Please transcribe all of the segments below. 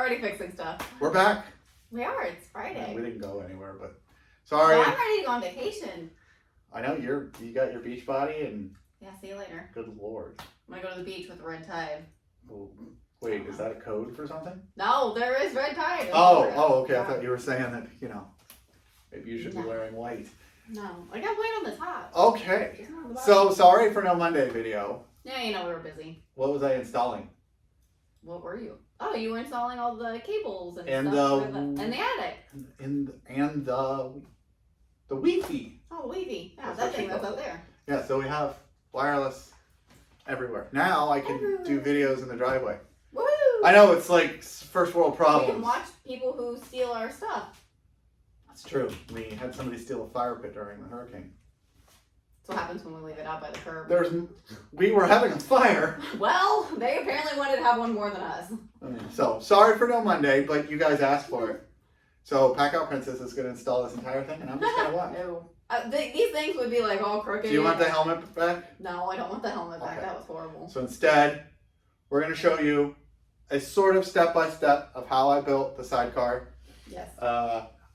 already fixing stuff. We're back. We are. It's Friday. Yeah, we didn't go anywhere, but sorry. Well, I'm ready to go on vacation. I know you got your beach body and. Yeah. See you later. Good Lord. I'm gonna go to the beach with a red tide. Well, wait, is that a code for something? No, there is red tide. Oh, okay. I thought you were saying that, maybe you should be wearing white. No, I got white on the top. Okay. So, sorry for no Monday video. Yeah, we were busy. What was I installing? What were you? Oh, you were installing all the cables and And stuff in the attic. And the Wi-Fi. Oh, the Wi-Fi. Yeah, that thing that's out there. Yeah, so we have wireless everywhere. Now I can do videos in the driveway. Woo! I know, it's like first world problems. We can watch people who steal our stuff. That's true. We had somebody steal a fire pit during the hurricane. That's what happens when we leave it out by the curb. We were having a fire. Well, they apparently wanted to have one more than us. So, sorry for no Monday, but you guys asked for it. So, Packout Princess is going to install this entire thing, and I'm just going to watch. No. These things would be like all crooked. Do you want the helmet back? No, I don't want the helmet back. Okay. That was horrible. So instead, we're going to show you a sort of step-by-step of how I built the Sidecar. Yes.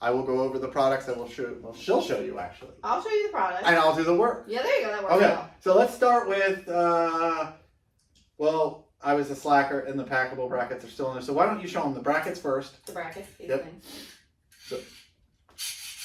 I will go over the products that she'll show you, actually. I'll show you the product. And I'll do the work. Yeah, there you go. That works Okay, well. so let's start with, well, I was a slacker and the Packible brackets are still in there. So why don't you show them the brackets first? The brackets, these Yep. things. So,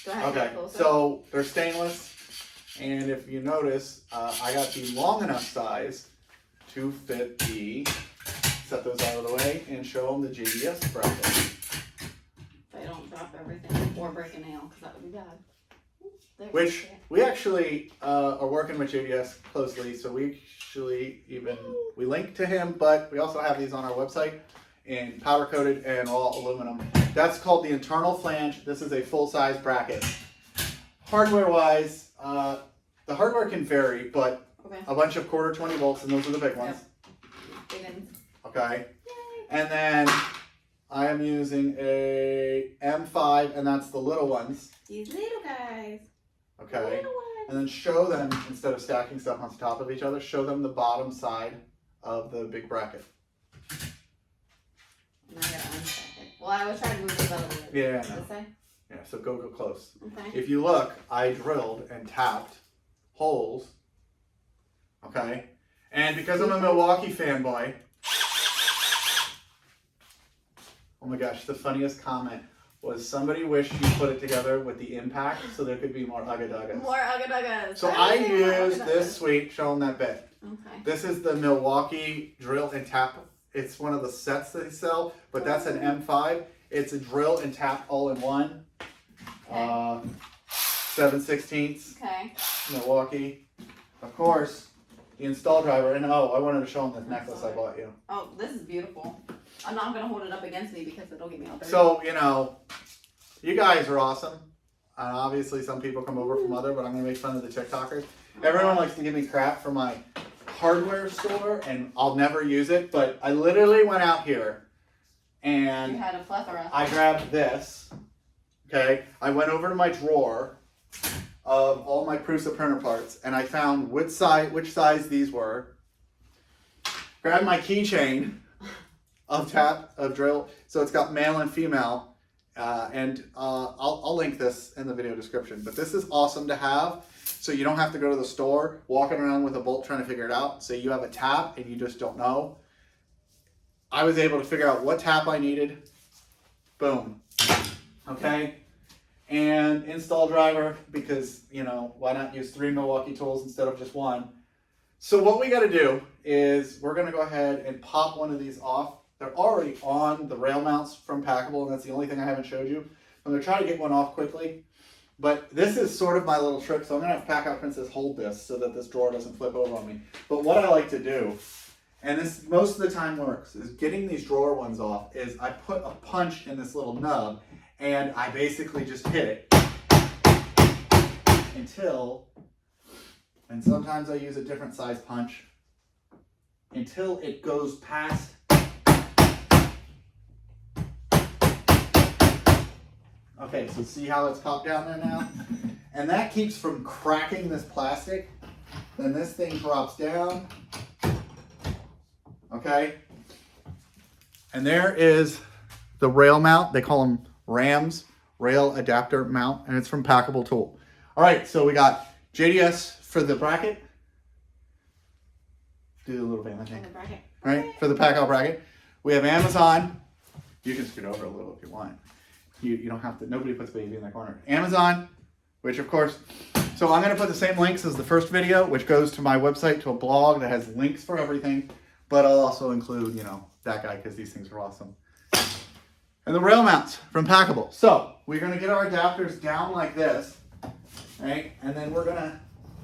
Go ahead. okay, so they're stainless. And if you notice, I got the long enough size to fit set those out of the way and show them the JDS bracket. They don't drop everything or break a nail, because that would be bad. Which we actually are working with JDS closely, so we actually we link to him, but we also have these on our website in powder coated and all aluminum. That's called the internal flange. This is a full size bracket. Hardware wise, the hardware can vary, but a bunch of 1/4 volts, and those are the big ones. Bitbins. Okay. Yay. And then I am using a M5, and that's the little ones. These little guys. Okay. Little ones. And then show them, instead of stacking stuff on top of each other, show them the bottom side of the big bracket. Now I gotta unstack it. Well, I was trying to move this out of the way. Yeah, This way? Yeah, so go close. Okay. If you look, I drilled and tapped holes. Okay. And because I'm a Milwaukee fanboy, oh my gosh, the funniest comment was somebody wished you put it together with the impact so there could be more ugga-duggas. More ugga-duggas. So I used this suite, show them that bit. Okay. This is the Milwaukee drill and tap. It's one of the sets that they sell, but that's an M5. It's a drill and tap all in one. Okay. 7/16 Okay. Milwaukee. Of course, the install driver. And oh, I wanted to show them this necklace I bought you. Oh, this is beautiful. I'm not going to hold it up against me because it'll get me all dirty. So, you guys are awesome. And obviously some people come over from other, but I'm going to make fun of the TikTokers. Everyone likes to give me crap for my hardware store, and I'll never use it. But I literally went out here and You had a plethora. I grabbed this. Okay. I went over to my drawer of all my Prusa printer parts, and I found which size these were. Grabbed my keychain of drill. So it's got male and female, and I'll link this in the video description. But this is awesome to have, so you don't have to go to the store walking around with a bolt trying to figure it out. Say you have a tap and you just don't know. I was able to figure out what tap I needed. Boom. Okay. And install driver, because why not use 3 Milwaukee tools instead of just one. So what we got to do is we're going to go ahead and pop one of these off. They're already on the rail mounts from Packible, and that's the only thing I haven't showed you. I'm going to try to get one off quickly, but this is sort of my little trick. So I'm going to have Packout Princess hold this so that this drawer doesn't flip over on me. But what I like to do, and this most of the time works, is getting these drawer ones off, is I put a punch in this little nub, and I basically just hit it until, and sometimes I use a different size punch, until it goes past. Okay, so see how it's popped down there now? And that keeps from cracking this plastic. Then this thing drops down. Okay? And there is the rail mount. They call them Rams, rail adapter mount, and it's from Packible Tool. All right, so we got JDS for the bracket. Do the little van, I think. All right, for the PACKOUT bracket. We have Amazon. You can scoot over a little if you want. You don't have to, nobody puts baby in that corner. Amazon, which of course, so I'm going to put the same links as the first video, which goes to my website, to a blog that has links for everything, but I'll also include, you know, that guy, because these things are awesome. And the rail mounts from Packible. So we're going to get our adapters down like this, right? And then we're going to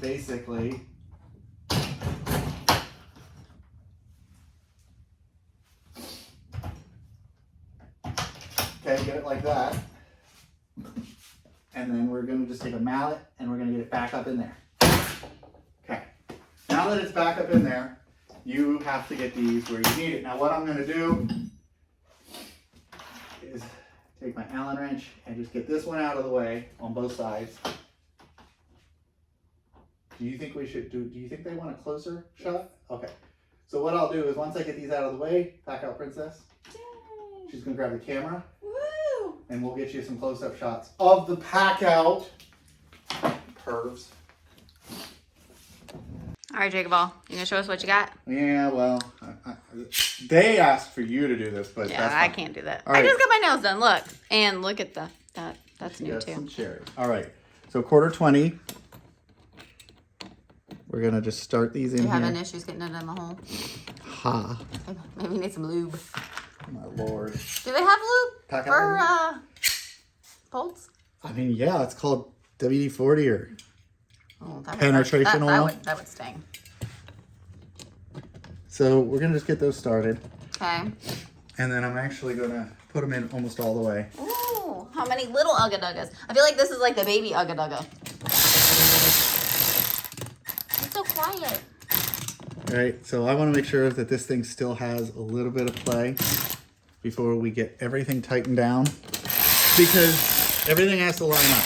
basically get it like that. And then we're going to just take a mallet and we're going to get it back up in there. Okay. Now that it's back up in there, you have to get these where you need it. Now what I'm going to do is take my Allen wrench and just get this one out of the way on both sides. Do you think we should do you think they want a closer shot? Okay. So what I'll do is once I get these out of the way, PACKOUT Princess, she's going to grab the camera. And we'll get you some close-up shots of the PACKOUT. Pervs. All right, JakeOfALL, you gonna show us what you got? Yeah, well, they asked for you to do this, but yeah, I can't do that. All right. I just got my nails done. Look, and look at that's new too. Some cherry. All right, so 1/4 We're gonna just start these in here. You having issues getting it in the hole? Ha. Maybe you need some lube. My lord. Do they have lube PACKOUT for bolts? I mean, yeah, it's called WD-40 or penetration oil. That would sting. So we're gonna just get those started. Okay. And then I'm actually gonna put them in almost all the way. Ooh, how many little Ugga Duggas? I feel like this is like the baby Ugga Dugga. It's so quiet. All right, so I want to make sure that this thing still has a little bit of play before we get everything tightened down, because everything has to line up.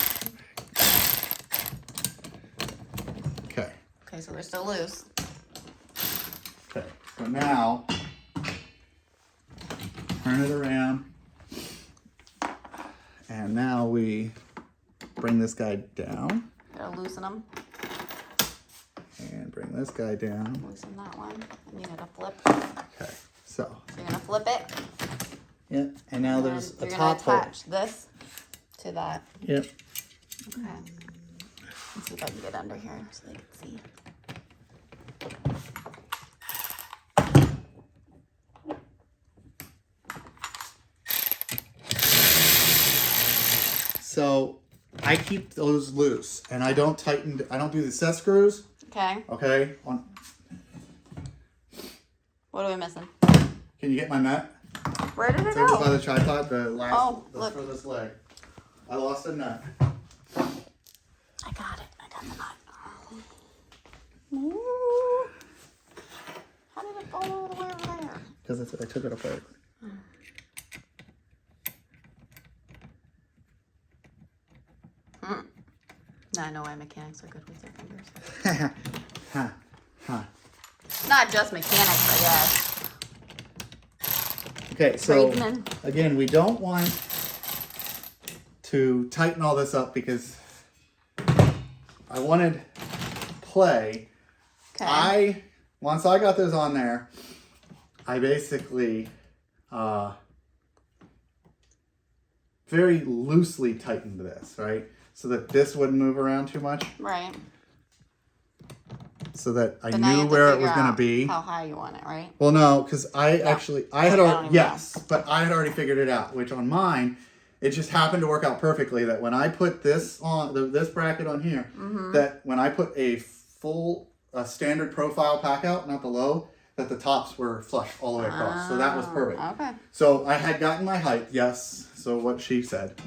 Okay. Okay, so they're still loose. Okay, so now turn it around, and now we bring this guy down. Gotta loosen them. And bring this guy down. Loosen that one. And you gotta flip. Okay, so. You're gonna flip it. Yep, and now And there's a you're top gonna hole. attach this to that. Yep. Okay. Let's see if I can get under here so they can see. So I keep those loose, and I don't do the set screws. Okay. Okay. What are we missing? Can you get my nut? Where did it It's over by go? the tripod, the last, Oh, the look. furthest leg. I lost a nut. I got it. I got the nut. Ooh. How did it fall all the way over there? Because I took it apart. Now I know why mechanics are good with their fingers. Ha, ha. Not just mechanics, I guess. Okay, so Tradesmen. again, we don't want to tighten all this up because I wanted play. Okay. Once I got those on there, I basically very loosely tightened this, right? So that this wouldn't move around too much. Right. So that I But now you knew have where it figure was going to out be. How high you want it, right? Well, no, because I had I don't already, even yes, but I had already figured it out, which on mine, it just happened to work out perfectly that when I put this on, this bracket on here, that when I put a full standard profile PACKOUT, not the low, that the tops were flush all the way across. So that was perfect. Okay. So I had gotten my height, yes, so what she said.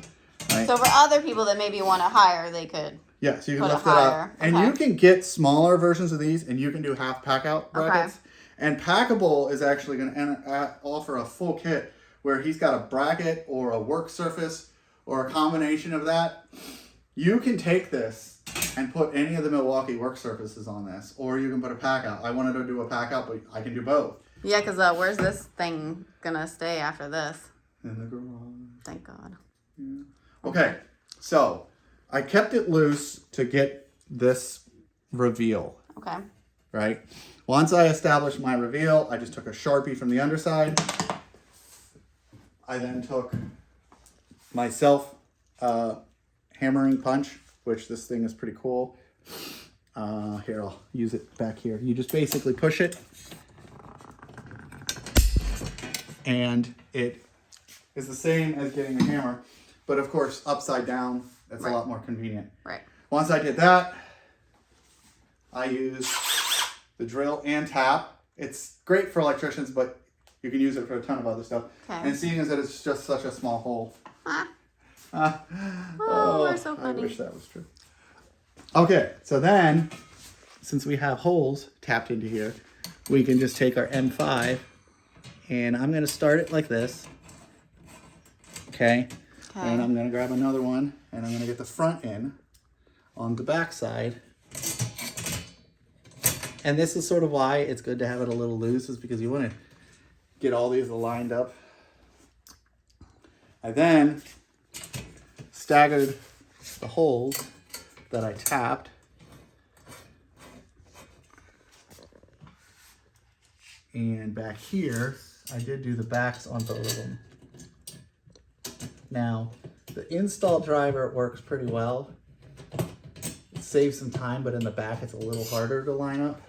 Right? So for other people that maybe want it higher, they could. Yes, you can put it lift it up. higher. And Okay. you can get smaller versions of these, and you can do half PACKOUT brackets. Okay. And Packible is actually going to offer a full kit where he's got a bracket or a work surface or a combination of that. You can take this and put any of the Milwaukee work surfaces on this, or you can put a PACKOUT. I wanted to do a PACKOUT, but I can do both. Yeah, because where's this thing gonna stay after this? in the garage. Thank God. Yeah. Okay, so I kept it loose to get this reveal. Okay. Right? Once I established my reveal, I just took a Sharpie from the underside. I then took my self hammering punch, which this thing is pretty cool. Here, I'll use it back here. You just basically push it, and it is the same as getting a hammer, but of course upside down. That's a lot more convenient. Right. Once I did that, I used the drill and tap. It's great for electricians, but you can use it for a ton of other stuff. Okay. And seeing as that it's just such a small hole. Oh, we're so funny. I wish that was true. Okay, so then, since we have holes tapped into here, we can just take our M5, and I'm going to start it like this. Okay? And I'm going to grab another one, and I'm going to get the front in on the back side. And this is sort of why it's good to have it a little loose, is because you want to get all these lined up. I then staggered the holes that I tapped. And back here, I did do the backs on both of them. Now, the install driver works pretty well. It saves some time, but in the back it's a little harder to line up.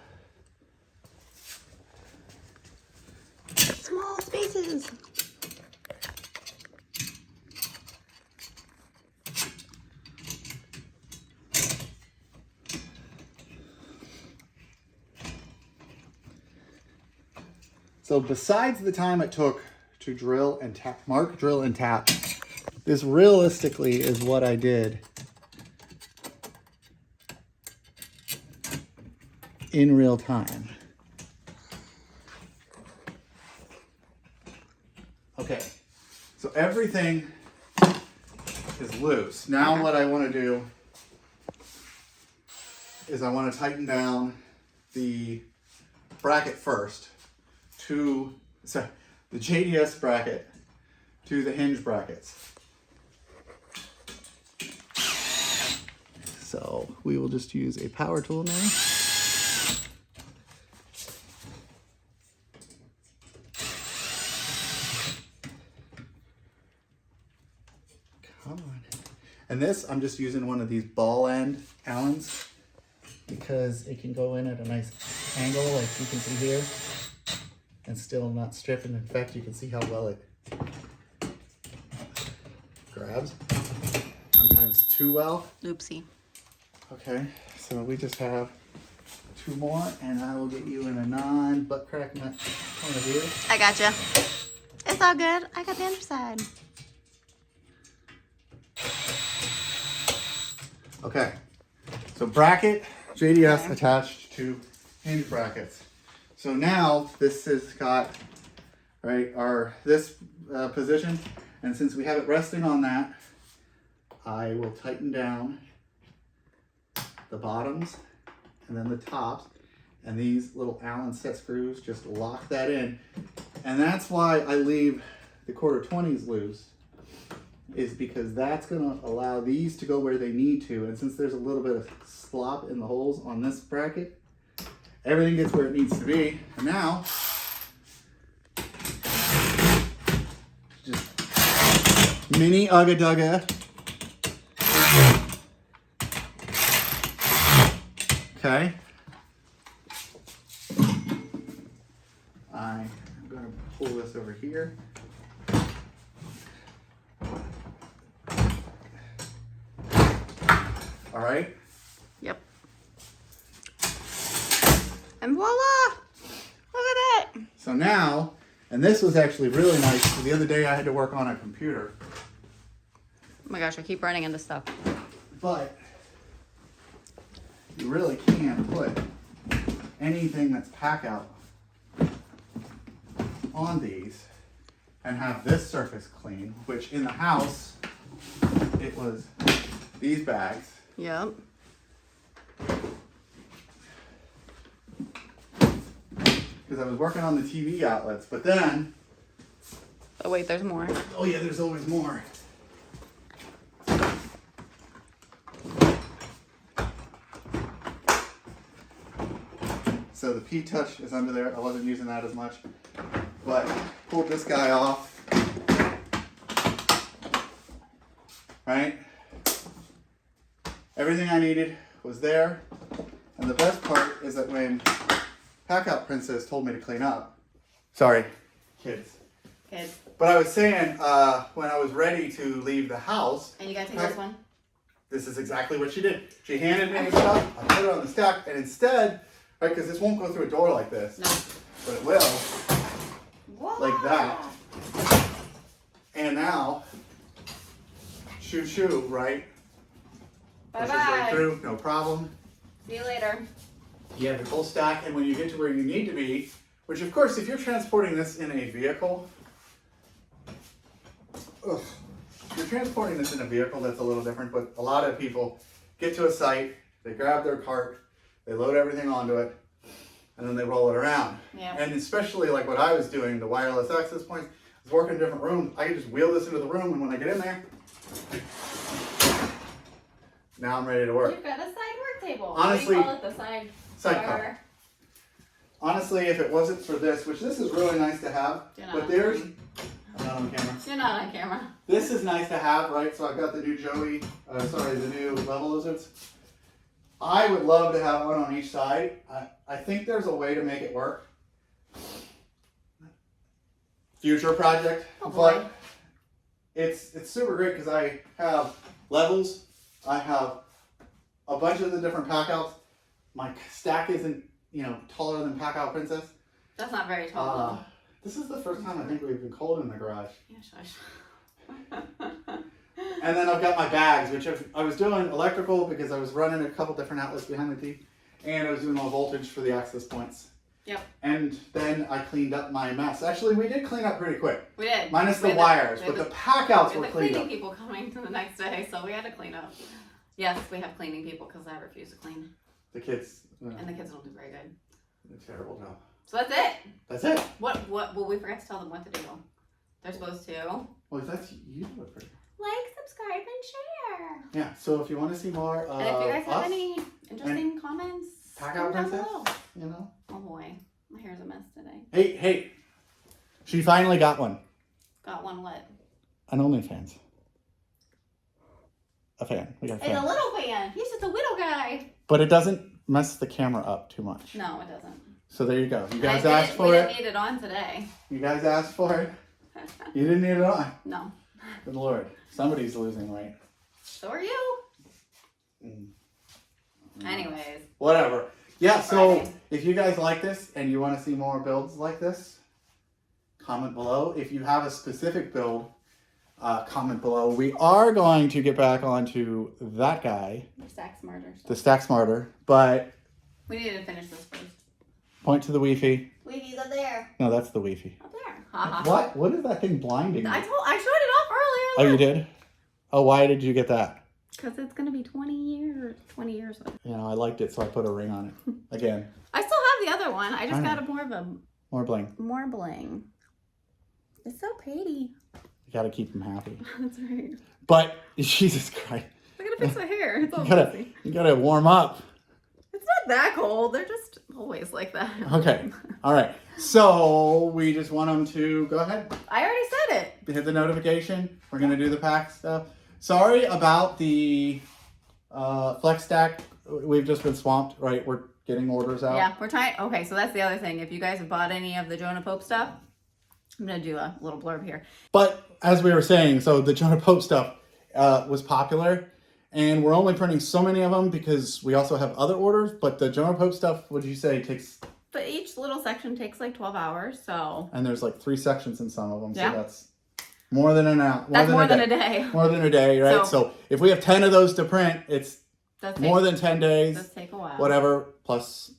Small spaces. So besides the time it took to drill and tap, mark, drill, and tap, this realistically is what I did in real time. Okay, so everything is loose. Now what I want to do is I want to tighten down the bracket first to the JDS bracket to the hinge brackets. So we will just use a power tool now. Come on. And this, I'm just using one of these ball end Allens because it can go in at a nice angle, like you can see here, and still not strip. And in fact, you can see how well it grabs. Sometimes too well. Oopsie. Okay, so we just have two more, and I will get you in a non-butt crack nut point of view. I gotcha. It's all good. I got the underside. Okay, so bracket, JDS attached to hinge brackets. So now this has got, right, this position, and since we have it resting on that, I will tighten down the bottoms and then the tops, and these little Allen set screws just lock that in. And that's why I leave the 1/4-20s loose, is because that's gonna allow these to go where they need to. And since there's a little bit of slop in the holes on this bracket, everything gets where it needs to be. And now, just mini Ugga Dugga. Okay. I'm going to pull this over here. All right. Yep. And voila! Look at that. So now, and this was actually really nice, because the other day I had to work on a computer. Oh my gosh, I keep running into stuff. But you really can't put anything that's PACKOUT on these and have this surface clean, which in the house, it was these bags. Yep. Because I was working on the TV outlets, but then Oh wait, there's more. Oh yeah, there's always more. So the P-Touch is under there. I wasn't using that as much, but pulled this guy off. Right? Everything I needed was there. And the best part is that when PACKOUT Princess told me to clean up, sorry, kids. But I was saying, when I was ready to leave the house. And you gotta take this one? This is exactly what she did. She handed me the stuff, I put it on the stack, and instead, right, because this won't go through a door like this. No. But it will. Whoa. Like that. And now, shoo shoo, right? Bye Pushes right through, no problem. See you later. You have the full stack, and when you get to where you need to be, which of course, if you're transporting this in a vehicle, if you're transporting this in a vehicle, that's a little different, but a lot of people get to a site, they grab their cart, they load everything onto it, and then they roll it around. Yeah. And especially like what I was doing, the wireless access points, I was working in different rooms, I could just wheel this into the room, and when I get in there, now I'm ready to work. You've got a side work table. Honestly, what do you call it? The sidecar. Honestly, if it wasn't for this, which this is really nice to have, but there's, I'm not on camera. You're not on camera. This is nice to have, right? So I've got the new the new level lizards. I would love to have one on each side. I think there's a way to make it work. Future project, but it's super great because I have levels. I have a bunch of the different packouts. My stack isn't, taller than PACKOUT Princess. That's not very tall. This is the first time I think we've been cold in the garage. Yeah, shush. And then I've got my bags, which I was doing electrical because I was running a couple different outlets behind the T, and I was doing low voltage for the access points. Yep. And then I cleaned up my mess. Actually, we did clean up pretty quick. We did. Minus the wires, but the packouts were cleaned up. We had the cleaning people coming the next day, so we had to clean up. Yes, we have cleaning people because I refuse to clean. The kids. And the kids don't do very good. It's a terrible job. So that's it. That's it. Well, we forgot to tell them what to do. They're supposed to. Well, that's you do it pretty. Like, subscribe, and share. Yeah, so if you want to see more and if you guys have any interesting comments, PACKOUT Princess, Oh boy, my hair's a mess today. Hey, she finally got one. Got one what? An OnlyFans. A fan. We got a fan. It's a little fan. He's just a little guy. But it doesn't mess the camera up too much. No, it doesn't. So there you go. You guys asked for it. We didn't need it on today. You guys asked for it. You didn't need it on. No. Good Lord. Somebody's losing weight. So are you. Anyways. Whatever. Yeah, so Friday. if you guys like this and you want to see more builds like this, comment below. If you have a specific build, comment below. We are going to get back onto that guy. The Stack Smarter. The Stack Smarter, but we need to finish this first. Point to the Wi-Fi. Wi-Fi's up there. No, that's the Wi-Fi. Up there. What? What is that thing blinding? I showed it off earlier. Oh, you did? Oh, why did you get that? Because it's going to be 20 years. 20 years. I liked it, so I put a ring on it. Again. I still have the other one. I just got more of a... More bling. More bling. It's so pretty. You got to keep them happy. That's right. But, Jesus Christ. I got to fix my hair. It's all messy. You got to warm up. It's not that cold. They're just always like that. Okay. All right. So we just want them to go ahead. I already said it. Hit the notification. We're going to do the pack stuff. Sorry about the flex stack. We've just been swamped, right? We're getting orders out. Yeah, we're trying. Okay, so that's the other thing. If you guys have bought any of the Jonah Pope stuff, I'm going to do a little blurb here. But as we were saying, so the Jonah Pope stuff was popular. And we're only printing so many of them because we also have other orders. But the Jonah Pope stuff, what did you say, takes... But each little section takes like 12 hours, so... And there's like 3 sections in some of them. Yeah. So that's more than an hour. That's more than a day. More than a day, right? So if we have 10 of those to print, it's more than 10 days. Does take a while. Whatever, plus...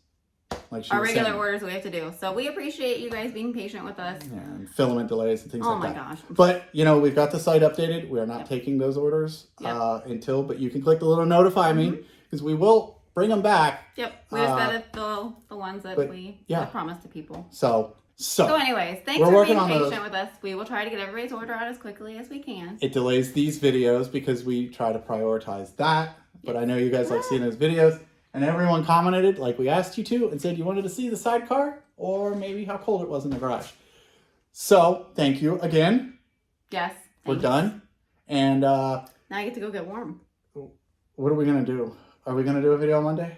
Like our regular orders we have to do. So we appreciate you guys being patient with us. Yeah, and filament delays and things like that. Oh my gosh. But, we've got the site updated. We are not taking those orders until, but you can click the little notify me because we will bring them back. Yep. We just got to fill the ones that we promised to people. So So anyways, thanks we're for working being on patient those. with us. We will try to get everybody's order out as quickly as we can. It delays these videos because we try to prioritize that. But I know you guys like seeing those videos. And everyone commented like we asked you to and said you wanted to see the sidecar or maybe how cold it was in the garage. So thank you again. Yes. We're done. And now I get to go get warm. What are we going to do? Are we going to do a video on Monday?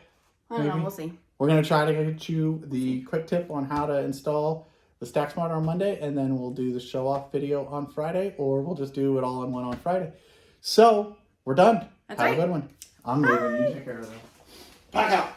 I don't know. We'll see. We're going to try to get you the quick tip on how to install the Stack Smarter on Monday, and then we'll do the show off video on Friday, or we'll just do it all in one on Friday. So we're done. That's Have right. a good one. I'm leaving. You take care of that. Pack out.